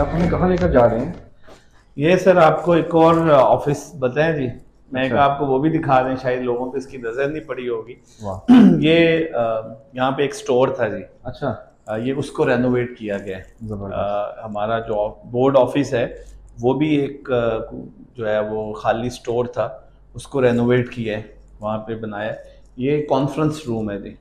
आप हमें कहाँ लेकर जा रहे हैं? ये सर आपको एक और ऑफिस बताएं जी। मैं अच्छा। कहा आपको वो भी दिखा दें, शायद लोगों को इसकी नज़र नहीं पड़ी होगी। वाह। ये यहाँ पे एक स्टोर था जी। अच्छा। ये उसको रेनोवेट किया गया है। जबरदस्त। हमारा जो बोर्ड ऑफिस है वो भी एक जो है वो खाली स्टोर था, उसको रेनोवेट किया है, वहाँ पे बनाया है। ये कॉन्फ्रेंस रूम है जी।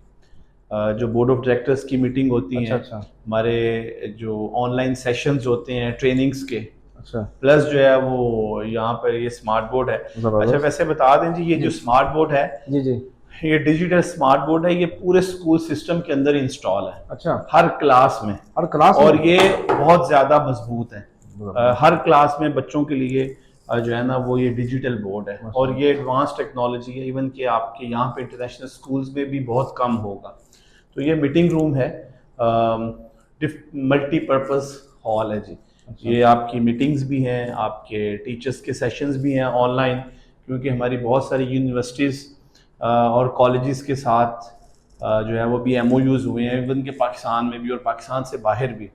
जो बोर्ड ऑफ डायरेक्टर्स की मीटिंग होती अच्छा हैं, अच्छा। हमारे जो ऑनलाइन सेशंस होते हैं ट्रेनिंग्स के, अच्छा। प्लस जो है वो यहाँ पर ये स्मार्ट बोर्ड है। अच्छा जबरदस्त। वैसे बता दें जी, ये जी जो स्मार्ट बोर्ड है, जी जी। ये डिजिटल स्मार्ट बोर्ड है, ये पूरे स्कूल सिस्टम के अंदर इंस्टॉल है, अच्छा। हर क्लास में। हर क्लास और में? ये बहुत ज़्यादा मजबूत है। जबरदस्त। हर क्लास में बच्चों के लिए जो है ना वो ये डिजिटल बोर्ड है, और माशाल्लाह। ये एडवांस टेक्नोलॉजी है। इवन कि आपके यहाँ पे इंटरनेशनल स्कूल्स में भी बहुत कम होगा। तो ये मीटिंग रूम है, मल्टीपर्पज़ हॉल है जी। अच्छा। ये आपकी मीटिंग्स भी हैं, आपके टीचर्स के सेशंस भी हैं ऑनलाइन, क्योंकि हमारी बहुत सारी यूनिवर्सिटीज़ और कॉलेजेस के साथ जो है वो भी MOUs हुए हैं, इवन के पाकिस्तान में भी और पाकिस्तान से बाहर भी।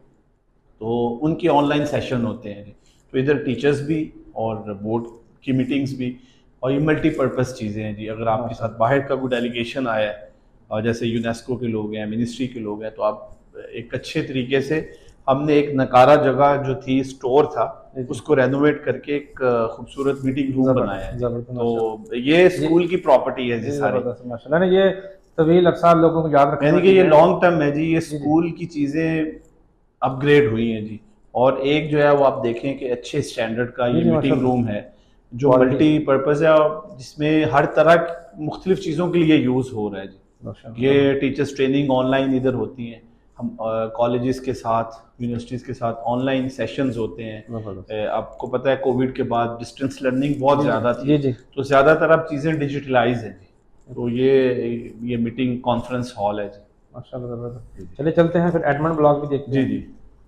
तो उनके ऑनलाइन सेशन होते हैं। तो इधर टीचर्स भी और बोर्ड की मीटिंग्स भी, और ये मल्टीपर्पज़ चीज़ें हैं जी। अगर आपके साथ माशाल्लाह। बाहर का कोई डेलीगेशन आया है, और जैसे यूनेस्को के लोग हैं, मिनिस्ट्री के लोग हैं, तो आप एक अच्छे तरीके से, हमने एक नकारा जगह जो थी, स्टोर था, जी जी। उसको रेनोवेट करके एक खूबसूरत मीटिंग रूम बनाया जबरदस्त है जी। जबरदस्त माशाल्लाह। तो ये जी स्कूल की प्रॉपर्टी है जी जी। सारी। जबरदस्त माशाल्लाह। नहीं ये तवील अरसा लोगों को याद रखने यानी वाली कि ये चीज़ें हैं। लॉन्ग टर्म है जी, ये जी जी स्कूल की चीज़ें अपग्रेड हुई हैं जी। और एक जो है वो आप देखें कि अच्छे स्टैंडर्ड का जी ये जी मीटिंग माशाल्लाह। रूम है, जो क्वालिटी। मल्टीपर्पज़ है, और जिसमें हर तरह मुख्तलिफ चीज़ों के लिए यूज़ हो रहा है जी। माशाल्लाह। ये टीचर्स ट्रेनिंग ऑनलाइन इधर होती हैं, हम कॉलेजेस के साथ, यूनिवर्सिटीज़ के साथ ऑनलाइन सेशंस होते हैं। जबरदस्त। आपको पता है कोविड के बाद डिस्टेंस लर्निंग बहुत जी जी ज़्यादा थी, जी जी। तो ज़्यादातर अब चीज़ें डिजिटलाइज हैं जी। तो ये मीटिंग कॉन्फ्रेंस हॉल है जी। माशाल्लाह जबरदस्त। जी जी। चलिए चलते हैं फिर एडमंड ब्लॉग भी देखते जी हैं। जी।